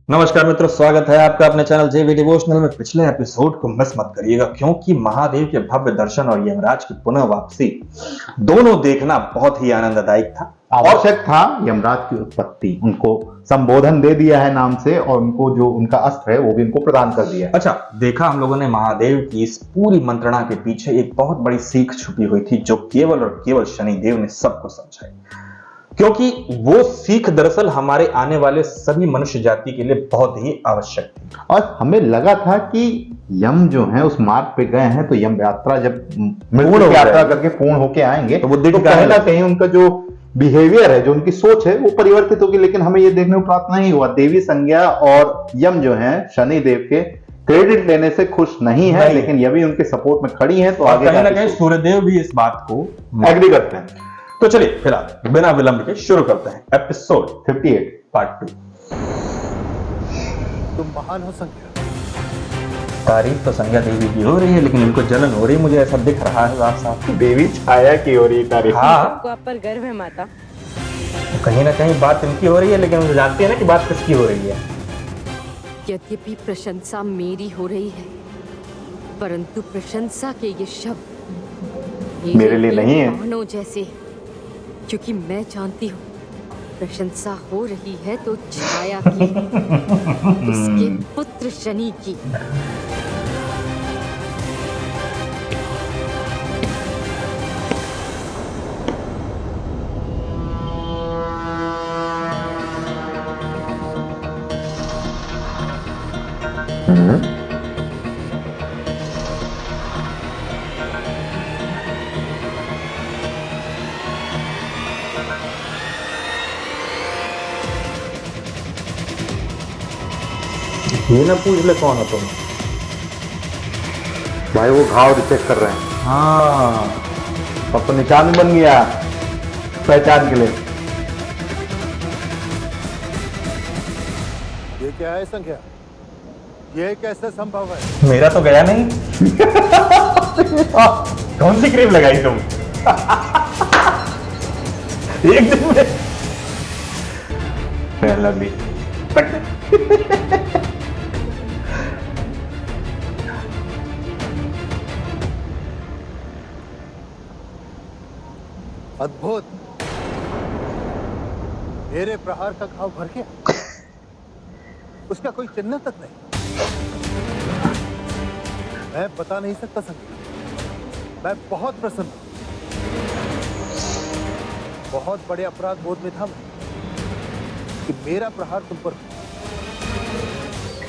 नमस्कार मित्रों, स्वागत है आपका अपने चैनल जेवी डिवोशनल में। पिछले एपिसोड को मिस मत करिएगा, क्योंकि महादेव के भव्य दर्शन और यमराज की पुनः वापसी दोनों देखना बहुत ही आनंददायक था। आवश्यक था। यमराज की उत्पत्ति, उनको संबोधन दे दिया है नाम से, और उनको जो उनका अस्त्र है वो भी उनको प्रदान कर दिया है। अच्छा, देखा हम लोगों ने महादेव की इस पूरी मंत्रणा के पीछे एक बहुत बड़ी सीख छुपी हुई थी, जो केवल और केवल शनिदेव ने सबको समझाई, क्योंकि वो सीख दरअसल हमारे आने वाले सभी मनुष्य जाति के लिए बहुत ही आवश्यक थी। और हमें लगा था कि यम जो है उस मार्ग पे गए हैं, तो यम यात्रा जब मृत्यु की यात्रा करके पूर्ण होके आएंगे तो वो कहीं ना कहीं उनका जो बिहेवियर है, जो उनकी सोच है, वो परिवर्तित होगी। लेकिन हमें ये देखने को प्राप्त नहीं हुआ। देवी संज्ञा और यम जो है शनि देव के क्रेडिट लेने से खुश नहीं है, लेकिन ये भी उनके सपोर्ट में खड़ी है। तो आगे कहीं ना कहीं सूर्यदेव भी इस बात को एग्री करते हैं। तो चलिए फिलहाल बिना विलंब के शुरू करते हैं एपिसोड 58 पार्ट 2। तुम महान हो संज्ञा। तारीफ तो संज्ञा देवी की हो रही है, लेकिन इनको जलन हो रही है, मुझे ऐसा दिख रहा है साफ साफ। देवी छाया की हो रही तारीफ। हाँ, आपको आप पर गर्व है माता। तो कहीं ना कहीं बात इनकी हो रही है, लेकिन मुझे जानती है ना कि बात किसकी हो रही है। यद्यपि प्रशंसा मेरी हो रही है, परंतु प्रशंसा के ये शब्द मेरे लिए नहीं है। मानो जैसे, क्योंकि मैं जानती हूँ प्रशंसा हो रही है तो छाया की, उसके पुत्र शनि की। ये ना पूछ ले कौन हो तुम। भाई वो घाव चेक कर रहे हैं। हाँ, अब तो निशान बन गया पहचान के लिए। ये क्या है संज्ञा? ये कैसे संभव है? मेरा तो गया नहीं। कौन सी क्रीम लगाई तुम? एक दिन में पहला भी अद्भुत। मेरे प्रहार का घाव भर गया, उसका कोई चिन्ह तक नहीं। मैं बता नहीं सकता संज्ञा, मैं बहुत प्रसन्न हूं। बहुत बड़े अपराध बोध में था मैं कि मेरा प्रहार तुम पर,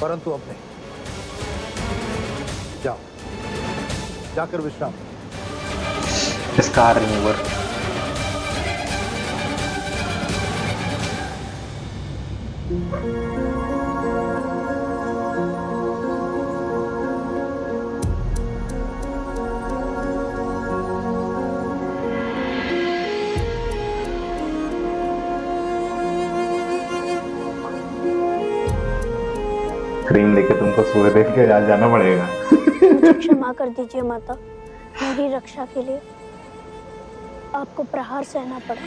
परंतु अब नहीं। जाओ, जाकर विश्राम करो। Scar remover. क्रीम लेके तुमको सूर्यदेव के यहाँ जाना पड़ेगा। मुझे क्षमा कर दीजिए माता, मेरी रक्षा के लिए आपको प्रहार सहना पड़ा।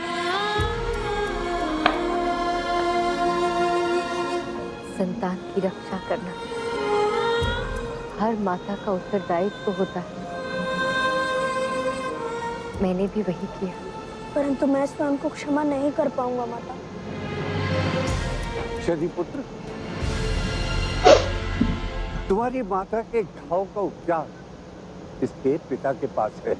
संतान की रक्षा करना हर माता का उत्तरदायित्व होता है। मैंने भी वही किया, परंतु मैं स्वयं को क्षमा नहीं कर पाऊंगा माता। शनि पुत्र, तुम्हारी माता के घाव का उपचार इसके पिता के पास है।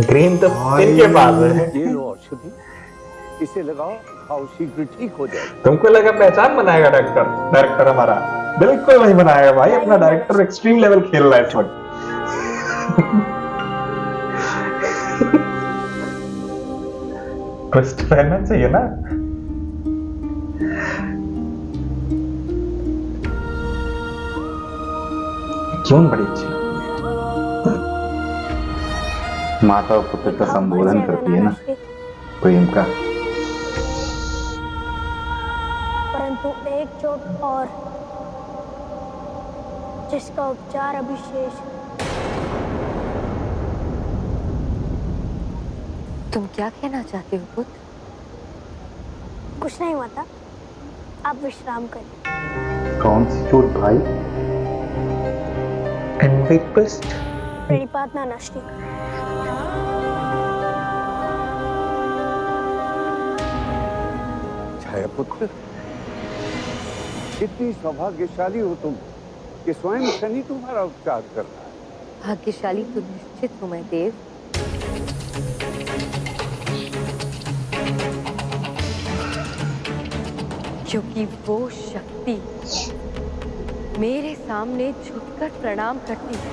क्रीम तो इनके पास है। ये लो औषधि, इसे लगाओ, घाव शीघ्र ठीक हो जाए। तुमको लगा पहचान बनाएगा डायरेक्टर हमारा? बिल्कुल नहीं बनाएगा भाई। अपना डायरेक्टर एक्सट्रीम लेवल खेल रहा है इस वक्त। ट्विस्ट रहना चाहिए ना। क्यों बड़ी अच्छी माता और पुत्र का संबोधन करती है ना प्रेम का। परंतु एक चोट और, जिसका उपचार अभी शेष है। तुम क्या कहना चाहते हो पुत्र? कुछ नहीं माता, आप विश्राम करें। कौन सी चोट भाई? And request. प्रणिपात नानाश्री। छाया पुत्र, कितनी सौभाग्यशाली हो तुम कि स्वयं शनि तुम्हारा उपचार कर रहा है। भाग्यशाली तो निश्चित हूँ मैं देव। क्योंकि वो शक्ति मेरे सामने झुककर प्रणाम करती है,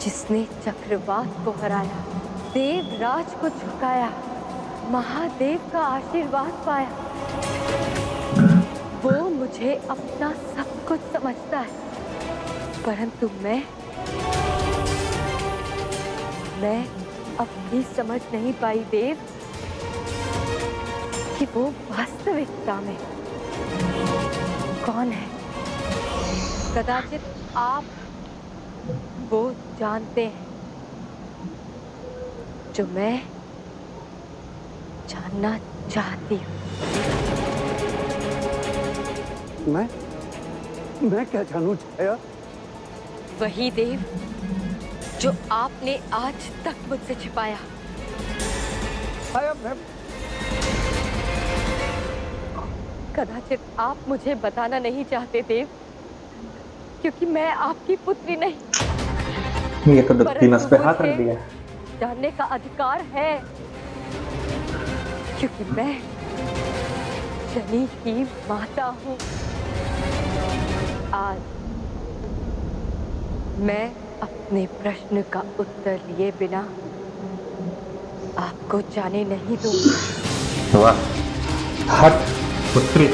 जिसने चक्रवात को हराया, देवराज को झुकाया, महादेव का आशीर्वाद पाया, वो मुझे अपना सब कुछ समझता है। परंतु मैं अब भी समझ नहीं पाई देव कि वो वास्तविकता में कौन है। कदाचित आप वो जानते हैं जो मैं जानना चाहती हूँ। मैं क्या जानूं छाया? वही देव जो आपने आज तक मुझसे छिपाया। छाया, मैं कदाचित आप मुझे बताना नहीं चाहते देव, क्योंकि मैं आपकी पुत्री नहीं। ये तो दत्ती नस पे हाथ रख दिया। जानने का अधिकार है, क्योंकि मैं शनि की माता हूँ। आज मैं अपने प्रश्न का उत्तर लिए बिना आपको जाने नहीं दूंगी। वाह, हट पुत्री।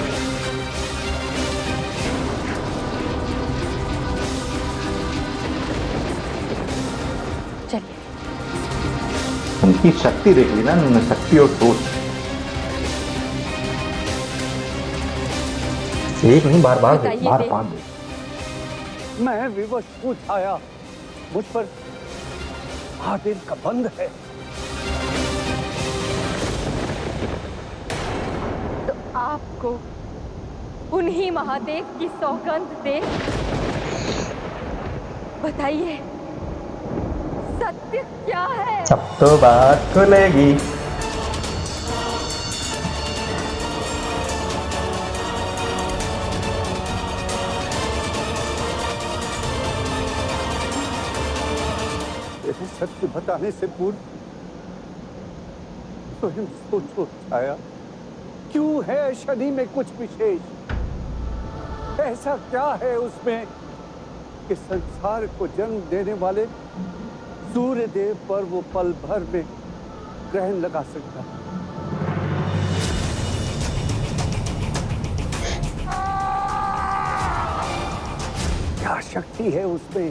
चलिए। उनकी शक्ति देख ली ना उन्होंने, शक्ति और सोच। एक नहीं, बार बार बताइए बार देव। बार। मैं विवश हूँ छाया, मुझ पर महादेव का बंध है। तो आपको उन्हीं महादेव की सौगंध दे। बताइए सत्य क्या है? अब तो बात खुलेगी। सत्य बताने से पूर्व स्वयं सोचो छाया, क्यों है शनि में कुछ विशेष? ऐसा क्या है उसमें कि संसार को जन्म देने वाले सूर्य देव पर वो पल भर में ग्रहण लगा सकता है? क्या शक्ति है उसमें?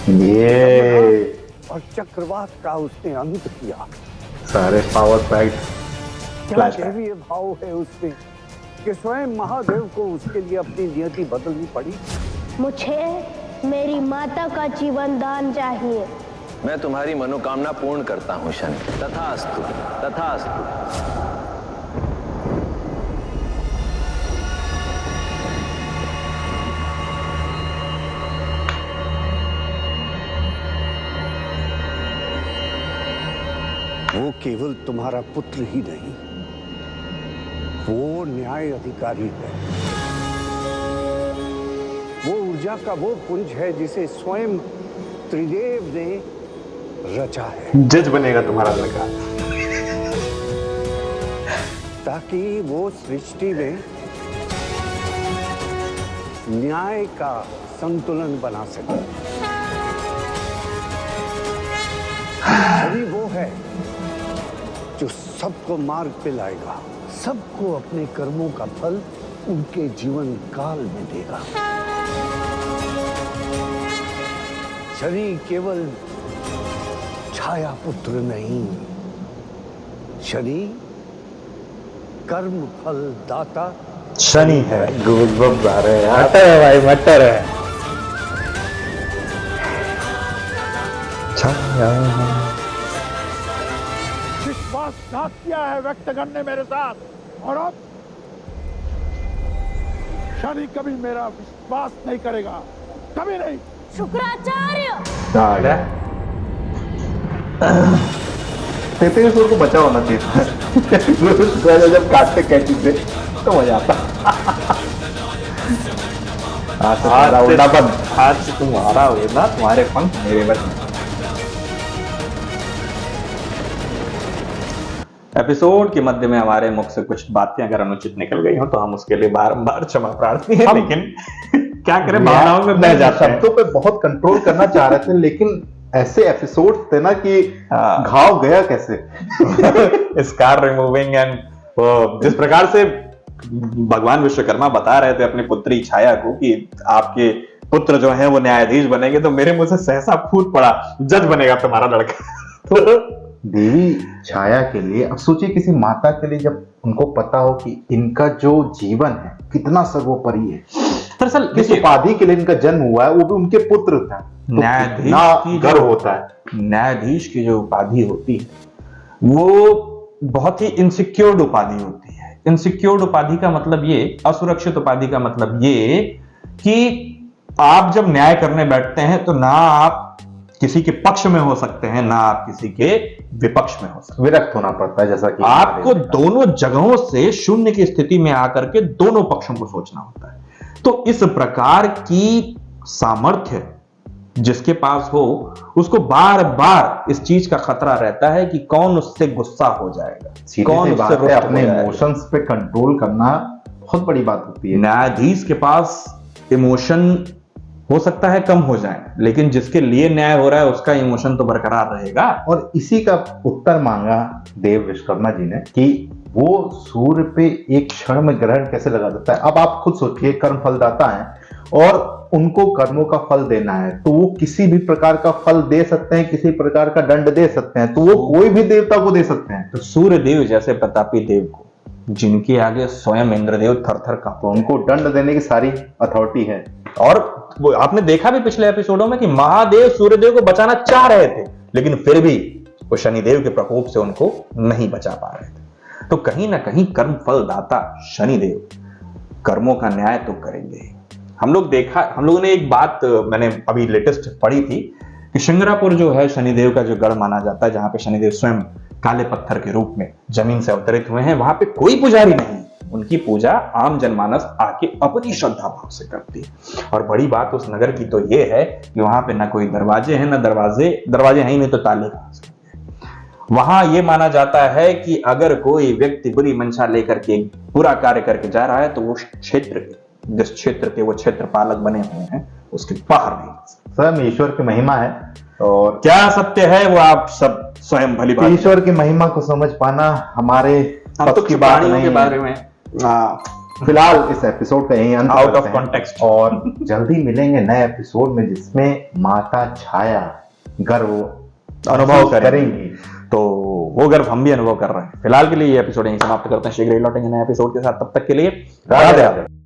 ये और चक्रवात का उसने अंत किया। सारे पावर पैक क्या दैवीय भाव है उसमें कि स्वयं महादेव को उसके लिए अपनी नियति बदलनी पड़ी। मुझे मेरी माता का जीवन दान चाहिए। मैं तुम्हारी मनोकामना पूर्ण करता हूँ शनि। तथास्तु, तथास्तु। वो केवल तुम्हारा पुत्र ही नहीं, वो न्याय अधिकारी है। वो ऊर्जा का वो पुंज है जिसे स्वयं त्रिदेव ने रचा है। जज बनेगा तुम्हारा लड़का, ताकि वो सृष्टि में न्याय का संतुलन बना सके। शनि वो है जो सबको मार्ग पे लाएगा, सबको अपने कर्मों का फल उनके जीवन काल में देगा। शनि केवल छाया पुत्र नहीं, शनि कर्म फल दाता शनि है। गूज़बम्स आ रहे हैं, मटर है भाई, मटर है। विश्वासघात किया है व्यक्तगण ने मेरे साथ, और अब शनि कभी मेरा विश्वास नहीं करेगा, कभी नहीं। शुक्राचार्य तेतेसुर को बचा होना चाहिए था। जब काटते कैची से तो मजा आता। आज से तुम्हारा वेदा, तुम्हारे पंख मेरे बचने। एपिसोड के मध्य में हमारे मुख से कुछ बातें अगर अनुचित निकल गई हो तो हम उसके लिए बारंबार क्षमा प्रार्थी हैं, लेकिन क्या करें, भावनाओं में बह जाते हैं। शब्दों पे बहुत कंट्रोल करना चाह रहे थे, लेकिन ऐसे एपिसोड थे ना कि घाव गया कैसे। स्कार रिमूविंग एंड जिस प्रकार से भगवान विश्वकर्मा बता रहे थे अपनी पुत्री छाया को कि आपके पुत्र जो है वो न्यायाधीश बनेंगे, तो मेरे मुंह से सहसा फूट पड़ा, जज बनेगा तुम्हारा लड़का। तो देवी छाया के लिए, अब सोचिए किसी माता के लिए जब उनको पता हो कि इनका जो जीवन है कितना सर्वोपरि है, दरअसल किस उपाधि के लिए इनका जन्म हुआ है, वो भी उनके पुत्र था, तो न्यायाधीश की गर्व होता है। न्यायाधीश की जो उपाधि होती है वो बहुत ही इनसिक्योर्ड उपाधि होती है। इनसिक्योर्ड उपाधि का मतलब ये, असुरक्षित उपाधि का मतलब ये कि आप जब न्याय करने बैठते हैं तो ना आप किसी के पक्ष में हो सकते हैं, ना आप किसी के विपक्ष में हो सकते हैं। विरक्त होना पड़ता है, जैसा कि आपको दोनों जगहों से शून्य की स्थिति में आकर के दोनों पक्षों को सोचना होता है। तो इस प्रकार की सामर्थ्य जिसके पास हो, उसको बार बार इस चीज का खतरा रहता है कि कौन उससे गुस्सा हो जाएगा, कौन उससे रुष्ट हो अपने जाएगा। इमोशंस पे कंट्रोल करना बहुत बड़ी बात होती है। न्यायाधीश के पास इमोशन हो सकता है कम हो जाए, लेकिन जिसके लिए न्याय हो रहा है उसका इमोशन तो बरकरार रहेगा। और इसी का उत्तर मांगा देव विश्वकर्मा जी ने कि वो सूर्य पे एक क्षण में ग्रहण कैसे लगा देता है। अब आप खुद सोचिए, कर्म फलदाता है और उनको कर्मों का फल देना है, तो वो किसी भी प्रकार का फल दे सकते हैं, किसी प्रकार का दंड दे सकते हैं, तो वो कोई भी देवता को दे सकते हैं। तो सूर्य देव जैसे प्रतापी देव को, जिनके आगे स्वयं इंद्रदेव थर-थर कांपते, उनको दंड देने की सारी अथॉरिटी है। और वो आपने देखा भी पिछले एपिसोडों में कि महादेव सूर्यदेव को बचाना चाह रहे थे, लेकिन फिर भी वो शनिदेव के प्रकोप से उनको नहीं बचा पा रहे थे। तो कहीं ना कहीं कर्म फलदाता शनिदेव कर्मों का न्याय तो करेंगे। हम लोगों ने एक बात मैंने अभी लेटेस्ट पढ़ी थी कि शिंगरापुर जो है शनिदेव का जो गढ़ माना जाता है, जहां पे शनिदेव स्वयं काले पत्थर के रूप में जमीन से अवतरित हुए हैं, वहां पे कोई पुजारी नहीं, उनकी पूजा आम जनमानस आके अपनी श्रद्धा भाव से करती है। और बड़ी बात उस नगर की तो ये है कि वहां पे ना कोई दरवाजे हैं, ना दरवाजे हैं ही नहीं तो ताले कहां से। वहां ये माना जाता है कि अगर कोई व्यक्ति बुरी मंशा लेकर के बुरा कार्य करके जा रहा है तो वो क्षेत्र के, जिस क्षेत्र के वो क्षेत्रपालक बने हुए हैं, उसके बाहर नहीं। स्वयं ईश्वर की महिमा है, और क्या सत्य है वो आप सब स्वयं भली बात। ईश्वर की महिमा को समझ पाना हमारे हम की बात नहीं के बारे में फिलहाल इस एपिसोड का यही अंत आउट करते ऑफ हैं। कॉन्टेक्स्ट। और जल्दी मिलेंगे नए एपिसोड में जिसमें माता छाया गर्व अनुभव करेंगी। तो वो गर्व हम भी अनुभव कर रहे हैं। फिलहाल के लिए ये एपिसोड यहीं समाप्त करते हैं। शीघ्र ही लौटेंगे नए एपिसोड के साथ, तब तक के लिए राधे राधे।